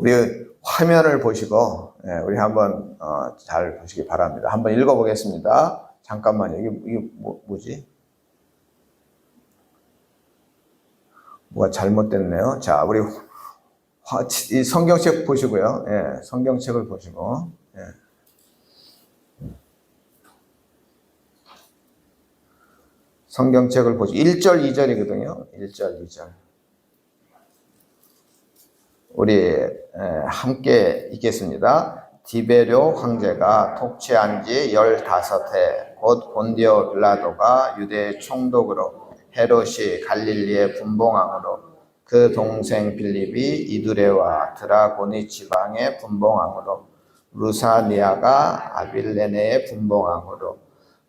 우리 화면을 보시고 우리 한번 잘 보시기 바랍니다. 한번 읽어보겠습니다. 잠깐만요. 이게 뭐지? 뭐가 잘못됐네요. 자, 우리 이 성경책 보시고요. 성경책을 보시고. 성경책을 보시고 1절, 2절이거든요. 1절, 2절. 우리 함께 읽겠습니다. 디베료 황제가 통치한 지 15해 곧 본디오 빌라도가 유대의 총독으로 헤롯이 갈릴리의 분봉왕으로 그 동생 빌립이 이두레와 드라고니 지방의 분봉왕으로 루사니아가 아빌레네의 분봉왕으로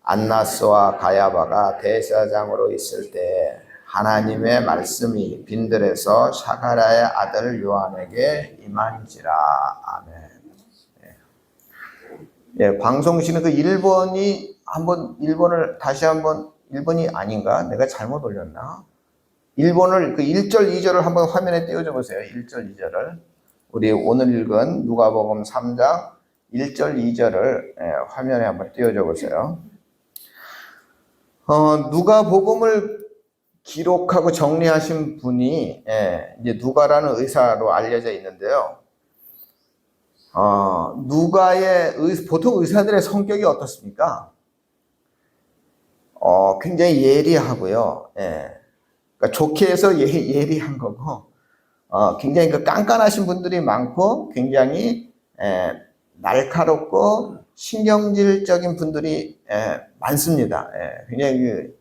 안나스와 가야바가 대제사장으로 있을 때 하나님의 말씀이 빈들에서 샤가랴의 아들 요한에게 임한지라. 아멘. 방송시는 그 1번이 일본이 아닌가? 내가 잘못 올렸나? 1번을 그 1절, 2절을 한번 화면에 띄워줘 보세요. 1절, 2절을. 우리 오늘 읽은 누가복음 3장 1절, 2절을 화면에 한번 띄워줘 보세요. 누가복음을 기록하고 정리하신 분이 이제 누가라는 의사로 알려져 있는데요. 보통 의사들의 성격이 어떻습니까? 굉장히 예리하고요. 그러니까 좋게 해서 예리한 거고, 굉장히 깐깐하신 분들이 많고, 굉장히 날카롭고 신경질적인 분들이 많습니다. 굉장히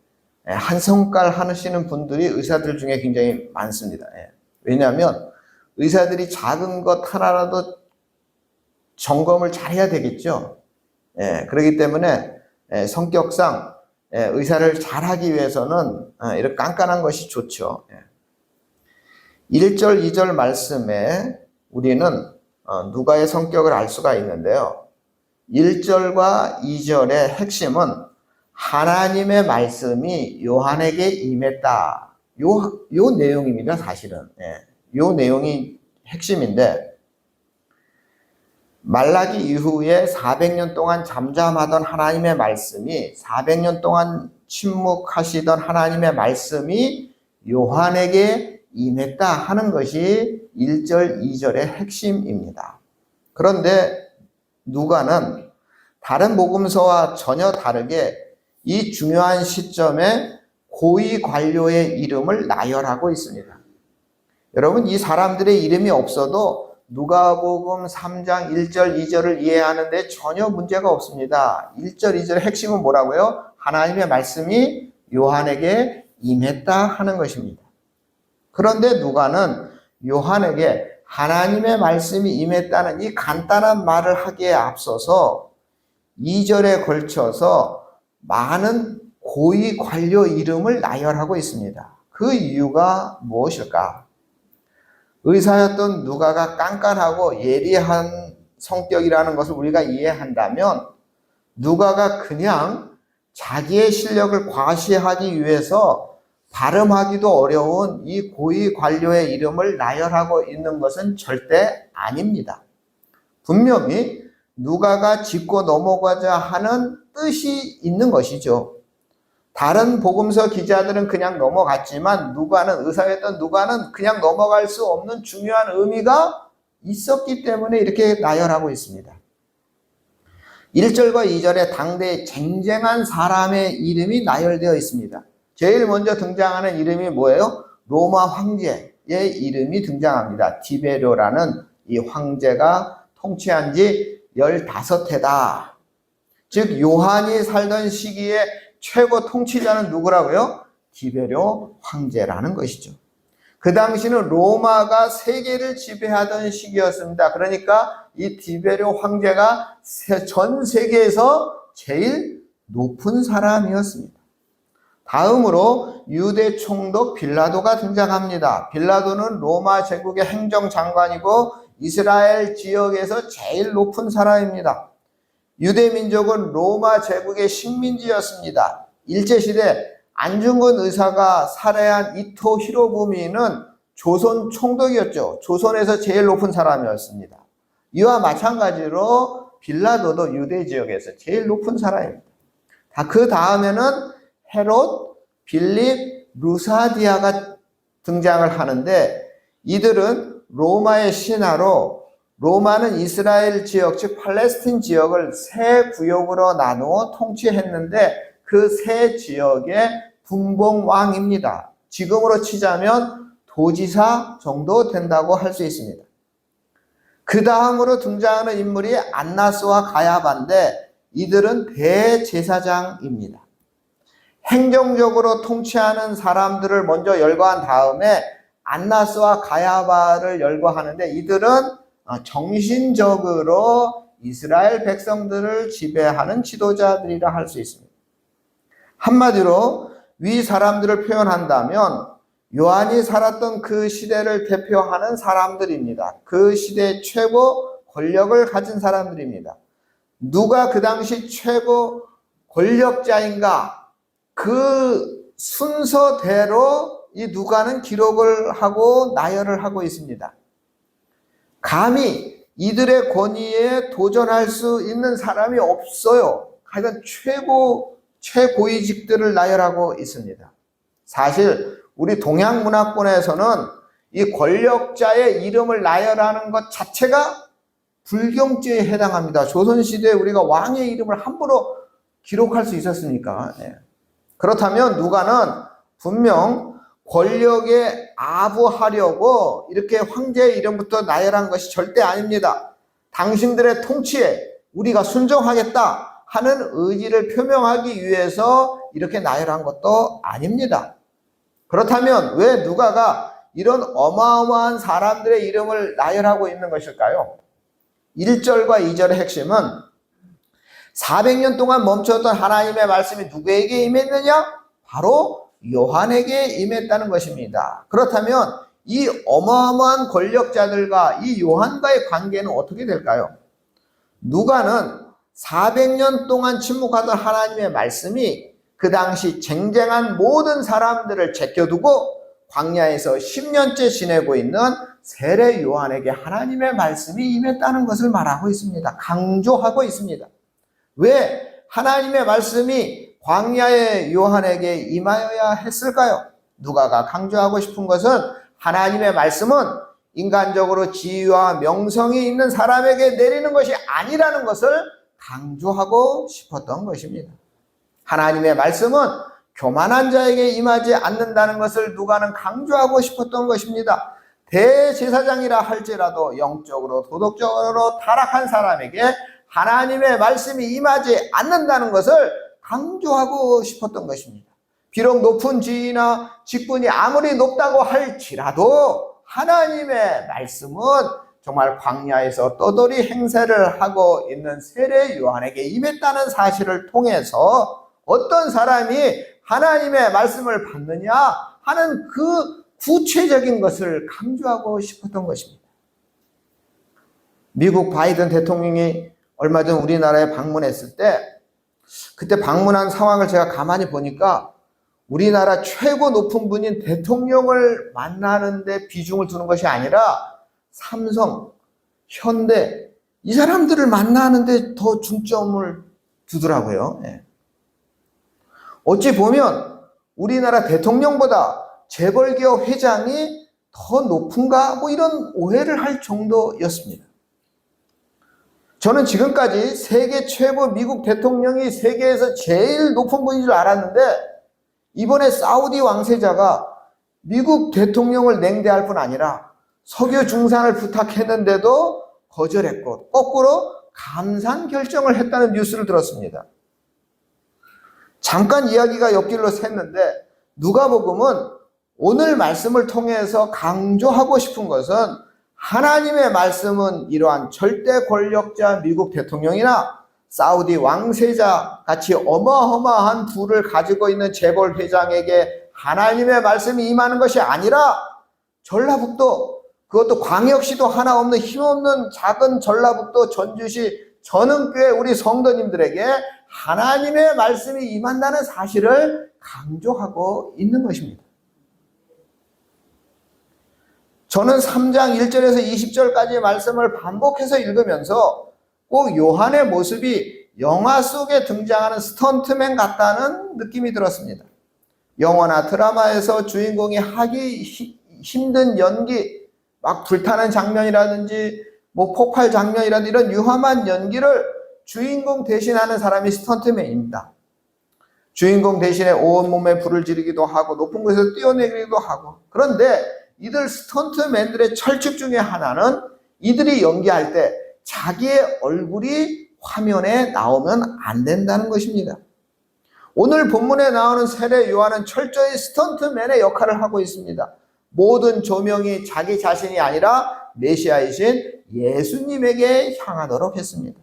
한 성깔 하시는 분들이 의사들 중에 굉장히 많습니다. 왜냐하면 의사들이 작은 것 하나라도 점검을 잘 해야 되겠죠. 그렇기 때문에 성격상 의사를 잘 하기 위해서는 이렇게 깐깐한 것이 좋죠. 1절, 2절 말씀에 우리는 누가의 성격을 알 수가 있는데요. 1절과 2절의 핵심은 하나님의 말씀이 요한에게 임했다. 요 내용입니다, 사실은. 요 내용이 핵심인데, 말라기 이후에 400년 동안 잠잠하던 하나님의 말씀이, 400년 동안 침묵하시던 하나님의 말씀이 요한에게 임했다 하는 것이 1절, 2절의 핵심입니다. 그런데 누가는 다른 복음서와 전혀 다르게 이 중요한 시점에 고위 관료의 이름을 나열하고 있습니다. 여러분, 이 사람들의 이름이 없어도 누가복음 3장 1절, 2절을 이해하는데 전혀 문제가 없습니다. 1절, 2절의 핵심은 뭐라고요? 하나님의 말씀이 요한에게 임했다 하는 것입니다. 그런데 누가는 요한에게 하나님의 말씀이 임했다는 이 간단한 말을 하기에 앞서서 2절에 걸쳐서 많은 고위 관료 이름을 나열하고 있습니다. 그 이유가 무엇일까? 의사였던 누가가 깐깐하고 예리한 성격이라는 것을 우리가 이해한다면 누가가 그냥 자기의 실력을 과시하기 위해서 발음하기도 어려운 이 고위 관료의 이름을 나열하고 있는 것은 절대 아닙니다. 분명히 누가가 짚고 넘어가자 하는 뜻이 있는 것이죠. 다른 복음서 기자들은 그냥 넘어갔지만 의사였던 누가는 그냥 넘어갈 수 없는 중요한 의미가 있었기 때문에 이렇게 나열하고 있습니다. 1절과 2절에 당대에 쟁쟁한 사람의 이름이 나열되어 있습니다. 제일 먼저 등장하는 이름이 뭐예요? 로마 황제의 이름이 등장합니다. 디베료라는 이 황제가 통치한 지 15해다. 즉 요한이 살던 시기에 최고 통치자는 누구라고요? 디베료 황제라는 것이죠. 그 당시는 로마가 세계를 지배하던 시기였습니다. 그러니까 이 디베료 황제가 전 세계에서 제일 높은 사람이었습니다. 다음으로 유대 총독 빌라도가 등장합니다. 빌라도는 로마 제국의 행정장관이고 이스라엘 지역에서 제일 높은 사람입니다. 유대 민족은 로마 제국의 식민지였습니다. 일제시대 안중근 의사가 살해한 이토 히로부미는 조선 총독이었죠. 조선에서 제일 높은 사람이었습니다. 이와 마찬가지로 빌라도도 유대 지역에서 제일 높은 사람입니다. 그 다음에는 헤롯, 빌립, 루사디아가 등장을 하는데 이들은 로마의 신하로 로마는 이스라엘 지역, 즉 팔레스틴 지역을 세 구역으로 나누어 통치했는데 그 세 지역의 분봉왕입니다. 지금으로 치자면 도지사 정도 된다고 할 수 있습니다. 그 다음으로 등장하는 인물이 안나스와 가야바인데 이들은 대제사장입니다. 행정적으로 통치하는 사람들을 먼저 열거한 다음에 안나스와 가야바를 열거하는데 이들은 정신적으로 이스라엘 백성들을 지배하는 지도자들이라 할 수 있습니다. 한마디로 위 사람들을 표현한다면 요한이 살았던 그 시대를 대표하는 사람들입니다. 그 시대의 최고 권력을 가진 사람들입니다. 누가 그 당시 최고 권력자인가? 그 순서대로 이 누가는 기록을 하고 나열을 하고 있습니다. 감히 이들의 권위에 도전할 수 있는 사람이 없어요. 하여간 최고위직들을 나열하고 있습니다. 사실 우리 동양 문화권에서는 이 권력자의 이름을 나열하는 것 자체가 불경죄에 해당합니다. 조선시대에 우리가 왕의 이름을 함부로 기록할 수 있었습니까? 그렇다면 누가는 분명 권력에 아부하려고 이렇게 황제의 이름부터 나열한 것이 절대 아닙니다. 당신들의 통치에 우리가 순종하겠다 하는 의지를 표명하기 위해서 이렇게 나열한 것도 아닙니다. 그렇다면 왜 누가가 이런 어마어마한 사람들의 이름을 나열하고 있는 것일까요? 1절과 2절의 핵심은 400년 동안 멈췄던 하나님의 말씀이 누구에게 임했느냐? 바로 요한에게 임했다는 것입니다. 그렇다면 이 어마어마한 권력자들과 이 요한과의 관계는 어떻게 될까요? 누가는 400년 동안 침묵하던 하나님의 말씀이 그 당시 쟁쟁한 모든 사람들을 제껴두고 광야에서 10년째 지내고 있는 세례 요한에게 하나님의 말씀이 임했다는 것을 말하고 있습니다. 강조하고 있습니다. 왜 하나님의 말씀이 광야의 요한에게 임하여야 했을까요? 누가가 강조하고 싶은 것은 하나님의 말씀은 인간적으로 지위와 명성이 있는 사람에게 내리는 것이 아니라는 것을 강조하고 싶었던 것입니다. 하나님의 말씀은 교만한 자에게 임하지 않는다는 것을 누가는 강조하고 싶었던 것입니다. 대제사장이라 할지라도 영적으로 도덕적으로 타락한 사람에게 하나님의 말씀이 임하지 않는다는 것을 강조하고 싶었던 것입니다. 비록 높은 지위나 직분이 아무리 높다고 할지라도 하나님의 말씀은 정말 광야에서 떠돌이 행세를 하고 있는 세례 요한에게 임했다는 사실을 통해서 어떤 사람이 하나님의 말씀을 받느냐 하는 그 구체적인 것을 강조하고 싶었던 것입니다. 미국 바이든 대통령이 얼마 전 우리나라에 방문했을 때 그때 방문한 상황을 제가 가만히 보니까 우리나라 최고 높은 분인 대통령을 만나는 데 비중을 두는 것이 아니라 삼성, 현대 이 사람들을 만나는 데 더 중점을 두더라고요. 어찌 보면 우리나라 대통령보다 재벌기업 회장이 더 높은가 뭐 이런 오해를 할 정도였습니다. 저는 지금까지 세계 최고 미국 대통령이 세계에서 제일 높은 분인 줄 알았는데 이번에 사우디 왕세자가 미국 대통령을 냉대할 뿐 아니라 석유 중산을 부탁했는데도 거절했고 거꾸로 감산 결정을 했다는 뉴스를 들었습니다. 잠깐 이야기가 옆길로 샜는데 누가복음은 오늘 말씀을 통해서 강조하고 싶은 것은 하나님의 말씀은 이러한 절대 권력자 미국 대통령이나 사우디 왕세자 같이 어마어마한 부를 가지고 있는 재벌 회장에게 하나님의 말씀이 임하는 것이 아니라 전라북도, 그것도 광역시도 하나 없는 힘없는 작은 전라북도 전주시 전흥교회 우리 성도님들에게 하나님의 말씀이 임한다는 사실을 강조하고 있는 것입니다. 저는 3장 1절에서 20절까지의 말씀을 반복해서 읽으면서 꼭 요한의 모습이 영화 속에 등장하는 스턴트맨 같다는 느낌이 들었습니다. 영화나 드라마에서 주인공이 하기 힘든 연기, 막 불타는 장면이라든지 뭐 폭발 장면이라든지 이런 유함한 연기를 주인공 대신하는 사람이 스턴트맨입니다. 주인공 대신에 온몸에 불을 지르기도 하고 높은 곳에서 뛰어내리기도 하고. 그런데 이들 스턴트맨들의 철칙 중에 하나는 이들이 연기할 때 자기의 얼굴이 화면에 나오면 안 된다는 것입니다. 오늘 본문에 나오는 세례 요한은 철저히 스턴트맨의 역할을 하고 있습니다. 모든 조명이 자기 자신이 아니라 메시아이신 예수님에게 향하도록 했습니다.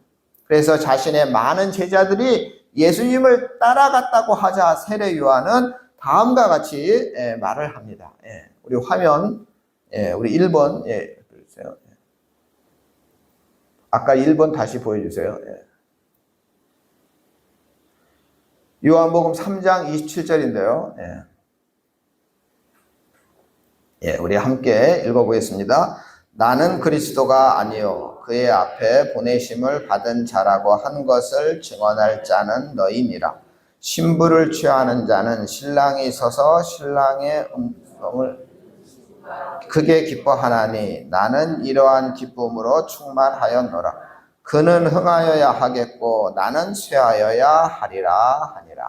그래서 자신의 많은 제자들이 예수님을 따라갔다고 하자 세례 요한은 다음과 같이 말을 합니다. 우리 화면, 우리 1번, 보여주세요. 아까 1번 다시 보여주세요. 요한복음 3장 27절인데요. 우리 함께 읽어보겠습니다. 나는 그리스도가 아니요 그의 앞에 보내심을 받은 자라고 한 것을 증언할 자는 너희니라. 신부를 취하는 자는 신랑이 서서 신랑의 음성을 크게 기뻐하나니 나는 이러한 기쁨으로 충만하였노라. 그는 흥하여야 하겠고 나는 쇠하여야 하리라 하니라.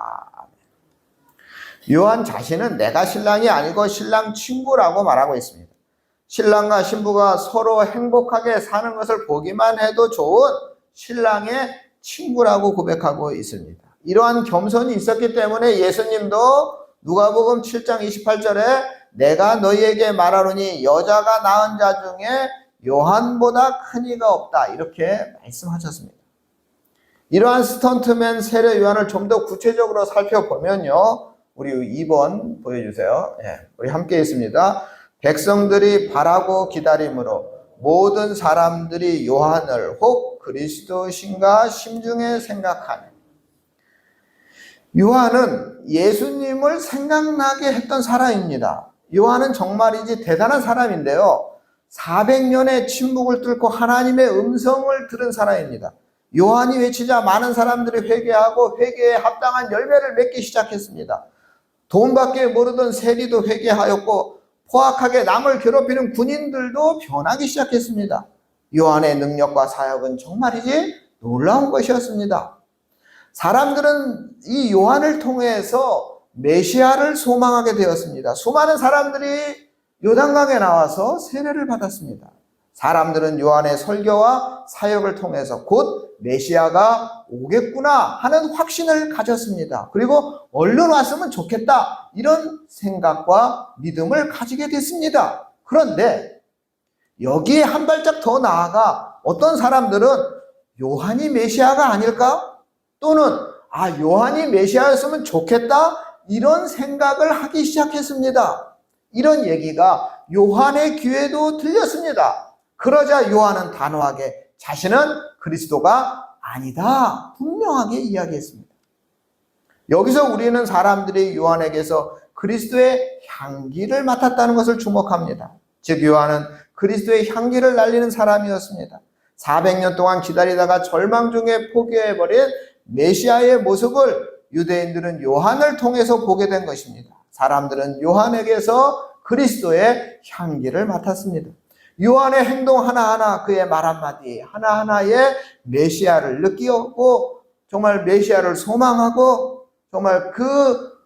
요한 자신은 내가 신랑이 아니고 신랑 친구라고 말하고 있습니다. 신랑과 신부가 서로 행복하게 사는 것을 보기만 해도 좋은 신랑의 친구라고 고백하고 있습니다. 이러한 겸손이 있었기 때문에 예수님도 누가복음 7장 28절에 내가 너희에게 말하노니 여자가 낳은 자 중에 요한보다 큰 이가 없다 이렇게 말씀하셨습니다. 이러한 스턴트맨 세례 요한을 좀 더 구체적으로 살펴보면요. 우리 2번 보여주세요. 우리 함께 있습니다. 백성들이 바라고 기다림으로 모든 사람들이 요한을 혹 그리스도신가 심중에 생각하니. 요한은 예수님을 생각나게 했던 사람입니다. 요한은 정말이지 대단한 사람인데요. 400년의 침묵을 뚫고 하나님의 음성을 들은 사람입니다. 요한이 외치자 많은 사람들이 회개하고 회개에 합당한 열매를 맺기 시작했습니다. 돈밖에 모르던 세리도 회개하였고 포악하게 남을 괴롭히는 군인들도 변하기 시작했습니다. 요한의 능력과 사역은 정말이지 놀라운 것이었습니다. 사람들은 이 요한을 통해서 메시아를 소망하게 되었습니다. 수많은 사람들이 요단강에 나와서 세례를 받았습니다. 사람들은 요한의 설교와 사역을 통해서 곧 메시아가 오겠구나 하는 확신을 가졌습니다. 그리고 얼른 왔으면 좋겠다 이런 생각과 믿음을 가지게 됐습니다. 그런데 여기에 한 발짝 더 나아가 어떤 사람들은 요한이 메시아가 아닐까? 또는 요한이 메시아였으면 좋겠다 이런 생각을 하기 시작했습니다. 이런 얘기가 요한의 귀에도 들렸습니다. 그러자 요한은 단호하게 자신은 그리스도가 아니다 분명하게 이야기했습니다. 여기서 우리는 사람들이 요한에게서 그리스도의 향기를 맡았다는 것을 주목합니다. 즉 요한은 그리스도의 향기를 날리는 사람이었습니다. 400년 동안 기다리다가 절망 중에 포기해버린 메시아의 모습을 유대인들은 요한을 통해서 보게 된 것입니다. 사람들은 요한에게서 그리스도의 향기를 맡았습니다. 요한의 행동 하나하나, 그의 말 한마디 하나하나에 메시아를 느끼었고 정말 메시아를 소망하고 정말 그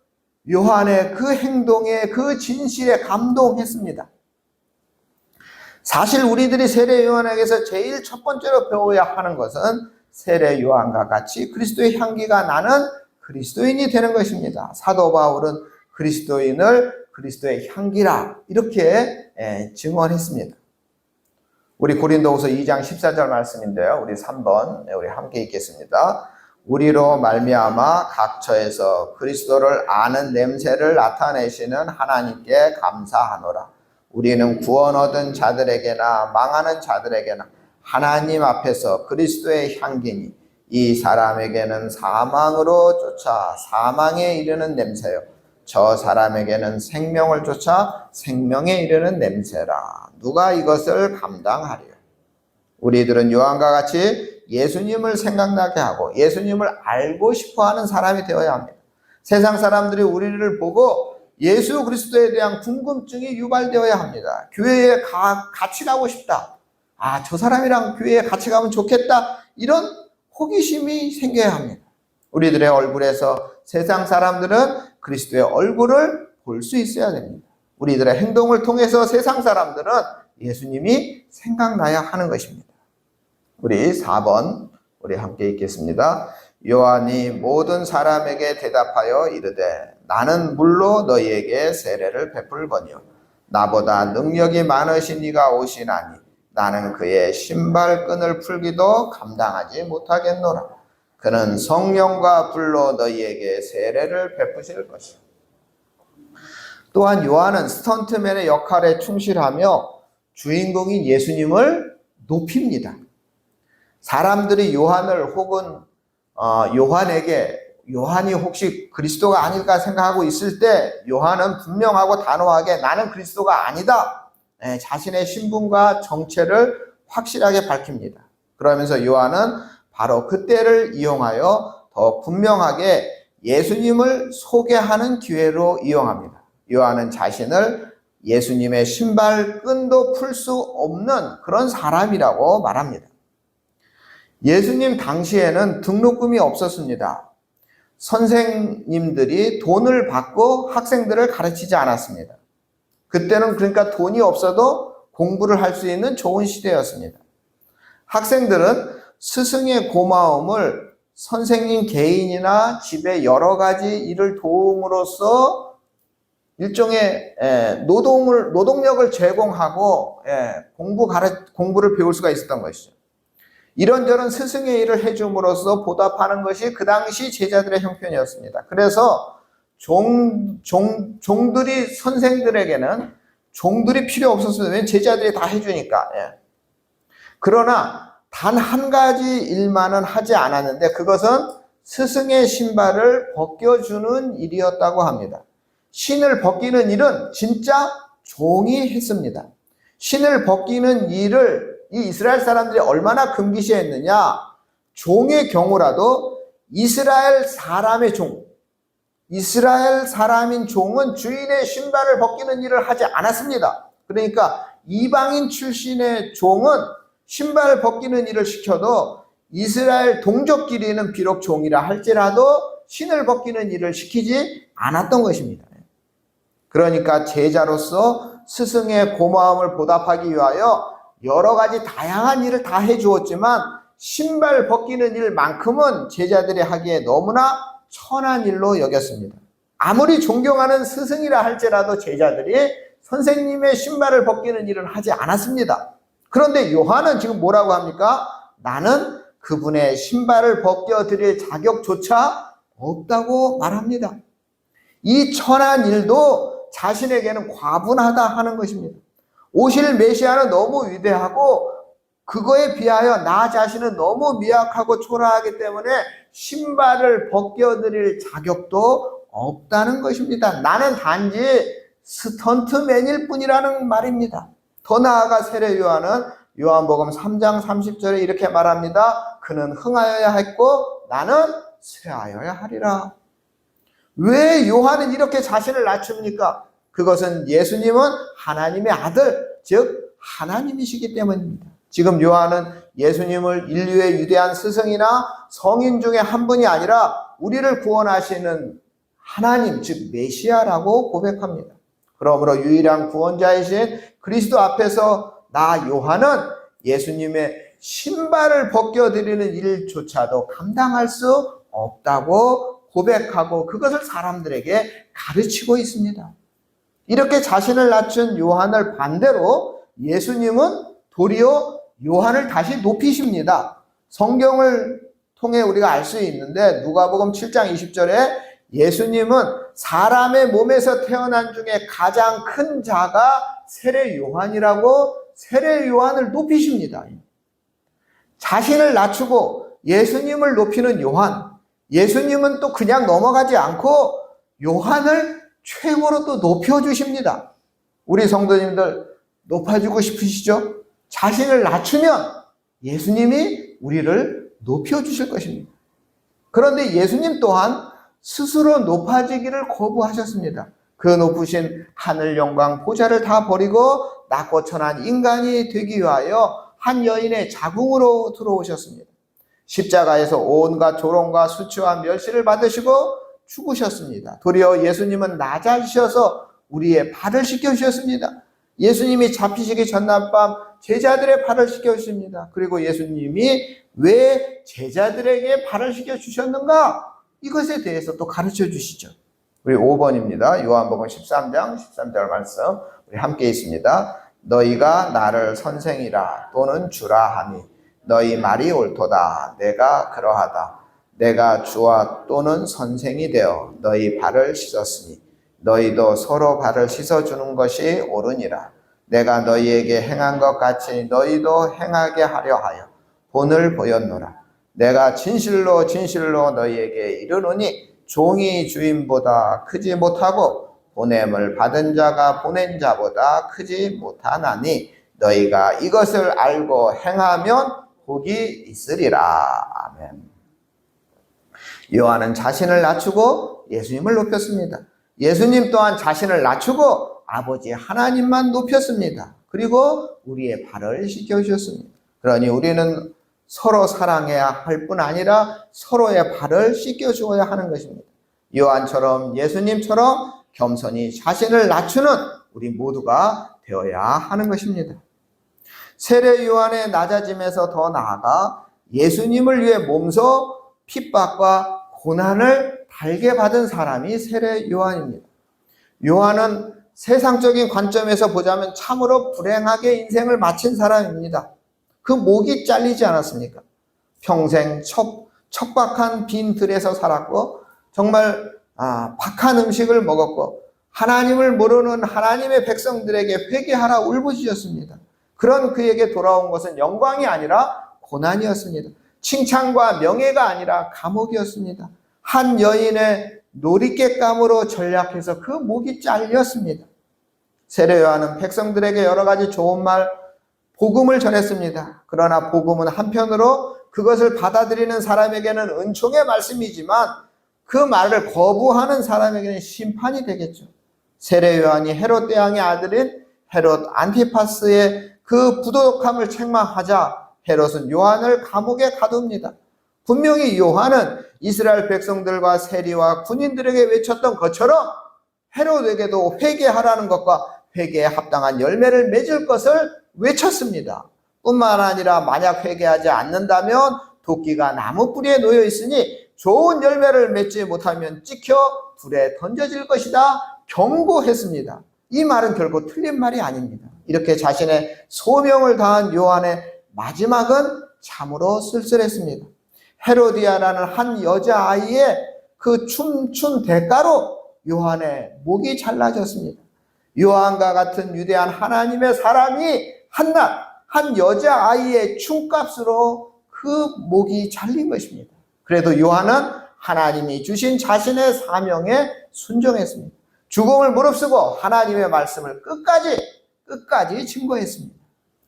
요한의 그 행동에 그 진실에 감동했습니다. 사실 우리들이 세례 요한에게서 제일 첫 번째로 배워야 하는 것은 세례 요한과 같이 그리스도의 향기가 나는 그리스도인이 되는 것입니다. 사도 바울은 그리스도인을 그리스도의 향기라 이렇게 증언했습니다. 우리 고린도후서 2장 14절 말씀인데요. 우리 3번 우리 함께 읽겠습니다. 우리로 말미암아 각처에서 그리스도를 아는 냄새를 나타내시는 하나님께 감사하노라. 우리는 구원 얻은 자들에게나 망하는 자들에게나 하나님 앞에서 그리스도의 향기니 이 사람에게는 사망으로 쫓아 사망에 이르는 냄새요 저 사람에게는 생명을 쫓아 생명에 이르는 냄새라. 누가 이것을 감당하리요? 우리들은 요한과 같이 예수님을 생각나게 하고 예수님을 알고 싶어하는 사람이 되어야 합니다. 세상 사람들이 우리를 보고 예수 그리스도에 대한 궁금증이 유발되어야 합니다. 교회에 같이 가고 싶다. 저 사람이랑 교회에 같이 가면 좋겠다. 이런 호기심이 생겨야 합니다. 우리들의 얼굴에서 세상 사람들은 그리스도의 얼굴을 볼 수 있어야 됩니다. 우리들의 행동을 통해서 세상 사람들은 예수님이 생각나야 하는 것입니다. 우리 4번 우리 함께 읽겠습니다. 요한이 모든 사람에게 대답하여 이르되 나는 물로 너희에게 세례를 베풀거니와 나보다 능력이 많으신 이가 오시나니 나는 그의 신발끈을 풀기도 감당하지 못하겠노라. 그는 성령과 불로 너희에게 세례를 베푸실 것이요. 또한 요한은 스턴트맨의 역할에 충실하며 주인공인 예수님을 높입니다. 사람들이 요한을 혹은 요한이 혹시 그리스도가 아닐까 생각하고 있을 때 요한은 분명하고 단호하게 나는 그리스도가 아니다. 자신의 신분과 정체를 확실하게 밝힙니다. 그러면서 요한은 바로 그때를 이용하여 더 분명하게 예수님을 소개하는 기회로 이용합니다. 요한은 자신을 예수님의 신발끈도 풀 수 없는 그런 사람이라고 말합니다. 예수님 당시에는 등록금이 없었습니다. 선생님들이 돈을 받고 학생들을 가르치지 않았습니다. 그때는 그러니까 돈이 없어도 공부를 할 수 있는 좋은 시대였습니다. 학생들은 스승의 고마움을 선생님 개인이나 집에 여러 가지 일을 도움으로써 일종의 노동력을 제공하고 공부를 배울 수가 있었던 것이죠. 이런저런 스승의 일을 해줌으로써 보답하는 것이 그 당시 제자들의 형편이었습니다. 그래서 종들이 선생들에게는 종들이 필요 없었어요. 왜냐하면 제자들이 다 해주니까. 그러나 단 한 가지 일만은 하지 않았는데 그것은 스승의 신발을 벗겨주는 일이었다고 합니다. 신을 벗기는 일은 진짜 종이 했습니다. 신을 벗기는 일을 이 이스라엘 사람들이 얼마나 금기시했느냐. 종의 경우라도 이스라엘 사람의 종, 이스라엘 사람인 종은 주인의 신발을 벗기는 일을 하지 않았습니다. 그러니까 이방인 출신의 종은 신발을 벗기는 일을 시켜도 이스라엘 동족끼리는 비록 종이라 할지라도 신을 벗기는 일을 시키지 않았던 것입니다. 그러니까 제자로서 스승의 고마움을 보답하기 위하여 여러 가지 다양한 일을 다 해주었지만 신발 벗기는 일만큼은 제자들이 하기에 너무나 천한 일로 여겼습니다. 아무리 존경하는 스승이라 할지라도 제자들이 선생님의 신발을 벗기는 일을 하지 않았습니다. 그런데 요한은 지금 뭐라고 합니까? 나는 그분의 신발을 벗겨드릴 자격조차 없다고 말합니다. 이 천한 일도 자신에게는 과분하다 하는 것입니다. 오실 메시아는 너무 위대하고 그거에 비하여 나 자신은 너무 미약하고 초라하기 때문에 신발을 벗겨드릴 자격도 없다는 것입니다. 나는 단지 스턴트맨일 뿐이라는 말입니다. 더 나아가 세례 요한은 요한복음 3장 30절에 이렇게 말합니다. 그는 흥하여야 했고 나는 쇠하여야 하리라. 왜 요한은 이렇게 자신을 낮춥니까? 그것은 예수님은 하나님의 아들, 즉 하나님이시기 때문입니다. 지금 요한은 예수님을 인류의 위대한 스승이나 성인 중에 한 분이 아니라 우리를 구원하시는 하나님, 즉 메시아라고 고백합니다. 그러므로 유일한 구원자이신 그리스도 앞에서 나 요한은 예수님의 신발을 벗겨드리는 일조차도 감당할 수 없다고 고백하고 그것을 사람들에게 가르치고 있습니다. 이렇게 자신을 낮춘 요한을 반대로 예수님은 도리어 요한을 다시 높이십니다. 성경을 통해 우리가 알 수 있는데 누가복음 7장 20절에 예수님은 사람의 몸에서 태어난 중에 가장 큰 자가 세례 요한이라고 세례 요한을 높이십니다. 자신을 낮추고 예수님을 높이는 요한, 예수님은 또 그냥 넘어가지 않고 요한을 최고로 또 높여주십니다. 우리 성도님들 높아지고 싶으시죠? 자신을 낮추면 예수님이 우리를 높여주실 것입니다. 그런데 예수님 또한 스스로 높아지기를 거부하셨습니다. 그 높으신 하늘 영광 보좌를 다 버리고 낮고 천한 인간이 되기 위하여 한 여인의 자궁으로 들어오셨습니다. 십자가에서 온갖 조롱과 수치와 멸시를 받으시고 죽으셨습니다. 도리어 예수님은 낮아지셔서 우리의 발을 씻겨주셨습니다. 예수님이 잡히시기 전날 밤 제자들의 발을 씻겨주십니다. 그리고 예수님이 왜 제자들에게 발을 씻겨주셨는가? 이것에 대해서 또 가르쳐 주시죠. 우리 5번입니다. 요한복음 13장 13절 말씀 우리 함께 있습니다. 너희가 나를 선생이라 또는 주라 하니 너희 말이 옳도다. 내가 그러하다. 내가 주와 또는 선생이 되어 너희 발을 씻었으니 너희도 서로 발을 씻어주는 것이 옳으니라. 내가 너희에게 행한 것 같이 너희도 행하게 하려 하여 본을 보였노라. 내가 진실로 진실로 너희에게 이르노니 종이 주인보다 크지 못하고 보냄을 받은 자가 보낸 자보다 크지 못하나니 너희가 이것을 알고 행하면 복이 있으리라. 아멘. 요한은 자신을 낮추고 예수님을 높였습니다. 예수님 또한 자신을 낮추고 아버지 하나님만 높였습니다. 그리고 우리의 발을 씻겨주셨습니다. 그러니 우리는 서로 사랑해야 할 뿐 아니라 서로의 발을 씻겨주어야 하는 것입니다. 요한처럼 예수님처럼 겸손히 자신을 낮추는 우리 모두가 되어야 하는 것입니다. 세례 요한의 낮아짐에서 더 나아가 예수님을 위해 몸소 핍박과 고난을 달게 받은 사람이 세례 요한입니다. 요한은 세상적인 관점에서 보자면 참으로 불행하게 인생을 마친 사람입니다. 그 목이 잘리지 않았습니까? 평생 척박한 빈 들에서 살았고 정말 박한 음식을 먹었고 하나님을 모르는 하나님의 백성들에게 회개하라 울부짖었습니다. 그런 그에게 돌아온 것은 영광이 아니라 고난이었습니다. 칭찬과 명예가 아니라 감옥이었습니다. 한 여인의 놀잇개감으로 전략해서 그 목이 잘렸습니다. 세례 요한은 백성들에게 여러 가지 좋은 말, 복음을 전했습니다. 그러나 복음은 한편으로 그것을 받아들이는 사람에게는 은총의 말씀이지만 그 말을 거부하는 사람에게는 심판이 되겠죠. 세례 요한이 헤롯 대왕의 아들인 헤롯 안티파스의 그 부도덕함을 책망하자 헤롯은 요한을 감옥에 가둡니다. 분명히 요한은 이스라엘 백성들과 세리와 군인들에게 외쳤던 것처럼 헤롯에게도 회개하라는 것과 회개에 합당한 열매를 맺을 것을 외쳤습니다. 뿐만 아니라 만약 회개하지 않는다면 도끼가 나무 뿌리에 놓여 있으니 좋은 열매를 맺지 못하면 찍혀 불에 던져질 것이다 경고했습니다. 이 말은 결코 틀린 말이 아닙니다. 이렇게 자신의 소명을 다한 요한의 마지막은 참으로 쓸쓸했습니다. 헤로디아라는 한 여자아이의 그 춤춘 대가로 요한의 목이 잘라졌습니다. 요한과 같은 위대한 하나님의 사람이 한낱 한 여자아이의 춤값으로 그 목이 잘린 것입니다. 그래도 요한은 하나님이 주신 자신의 사명에 순종했습니다. 죽음을 무릅쓰고 하나님의 말씀을 끝까지 증거했습니다.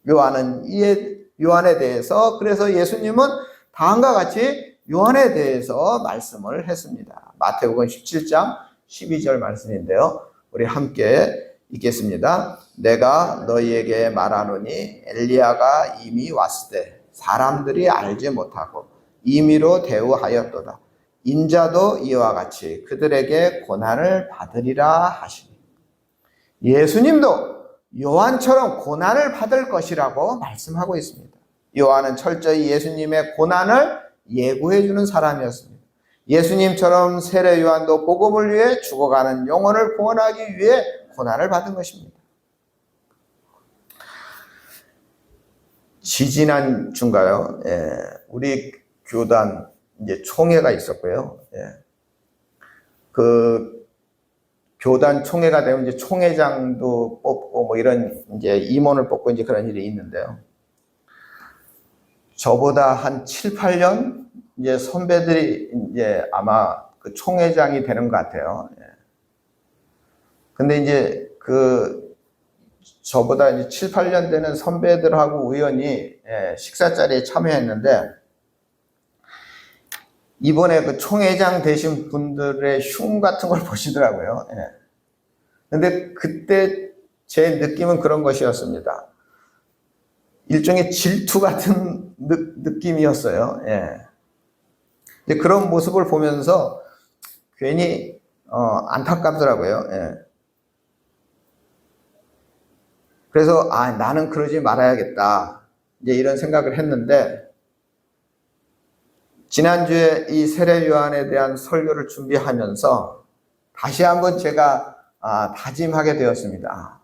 요한에 대해서 그래서 예수님은 다음과 같이 요한에 대해서 말씀을 했습니다. 마태복음 17장 12절 말씀인데요. 우리 함께 읽겠습니다. 내가 너희에게 말하노니 엘리야가 이미 왔을 때 사람들이 알지 못하고 임의로 대우하였도다. 인자도 이와 같이 그들에게 고난을 받으리라 하시니. 예수님도 요한처럼 고난을 받을 것이라고 말씀하고 있습니다. 요한은 철저히 예수님의 고난을 예고해 주는 사람이었습니다. 예수님처럼 세례 요한도 복음을 위해 죽어가는 영혼을 구원하기 위해 고난을 받은 것입니다. 지지난 주인가요? 우리 교단 이제 총회가 있었고요. 그 교단 총회가 되면 이제 총회장도 뽑고 뭐 이런 이제 임원을 뽑고 이제 그런 일이 있는데요. 저보다 한 7, 8년 이제 선배들이 이제 아마 그 총회장이 되는 것 같아요. 근데 이제 저보다 이제 7, 8년 되는 선배들하고 우연히 식사 자리에 참여했는데, 이번에 그 총회장 되신 분들의 흉 같은 걸 보시더라고요. 근데 그때 제 느낌은 그런 것이었습니다. 일종의 질투 같은 느낌이었어요. 근데 그런 모습을 보면서 괜히 안타깝더라고요. 그래서 나는 그러지 말아야겠다, 이제 이런 생각을 했는데, 지난주에 이 세례 요한에 대한 설교를 준비하면서 다시 한번 제가 다짐하게 되었습니다.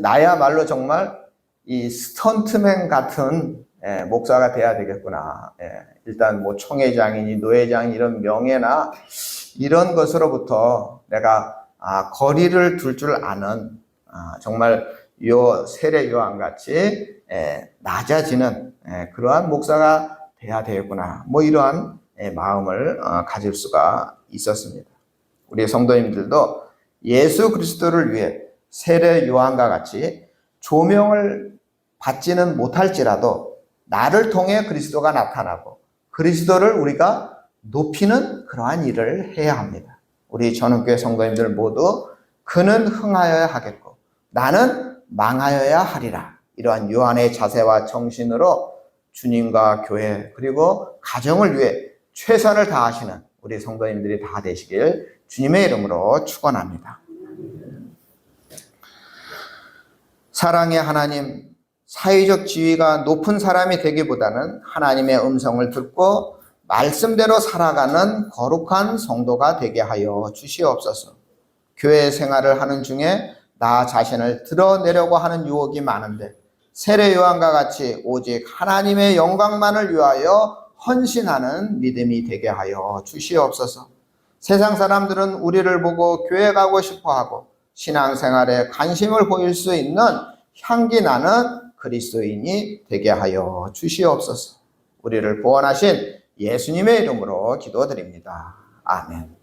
나야말로 정말 이 스턴트맨 같은 목사가 돼야 되겠구나. 일단 뭐 총회장이니 노회장 이런 명예나 이런 것으로부터 내가 거리를 둘 줄 아는 정말 요 세례 요한 같이 낮아지는 그러한 목사가 돼야 되겠구나, 뭐 이러한 마음을 가질 수가 있었습니다. 우리 성도님들도 예수 그리스도를 위해 세례 요한과 같이 조명을 받지는 못할지라도 나를 통해 그리스도가 나타나고 그리스도를 우리가 높이는 그러한 일을 해야 합니다. 우리 전원교회 성도님들 모두 그는 흥하여야 하겠고 나는 망하여야 하리라, 이러한 요한의 자세와 정신으로 주님과 교회 그리고 가정을 위해 최선을 다하시는 우리 성도님들이 다 되시길 주님의 이름으로 축원합니다. 사랑의 하나님, 사회적 지위가 높은 사람이 되기보다는 하나님의 음성을 듣고 말씀대로 살아가는 거룩한 성도가 되게 하여 주시옵소서. 교회 생활을 하는 중에 나 자신을 드러내려고 하는 유혹이 많은데 세례 요한과 같이 오직 하나님의 영광만을 위하여 헌신하는 믿음이 되게 하여 주시옵소서. 세상 사람들은 우리를 보고 교회 가고 싶어하고 신앙생활에 관심을 보일 수 있는 향기 나는 그리스도인이 되게 하여 주시옵소서. 우리를 구원하신 예수님의 이름으로 기도드립니다. 아멘.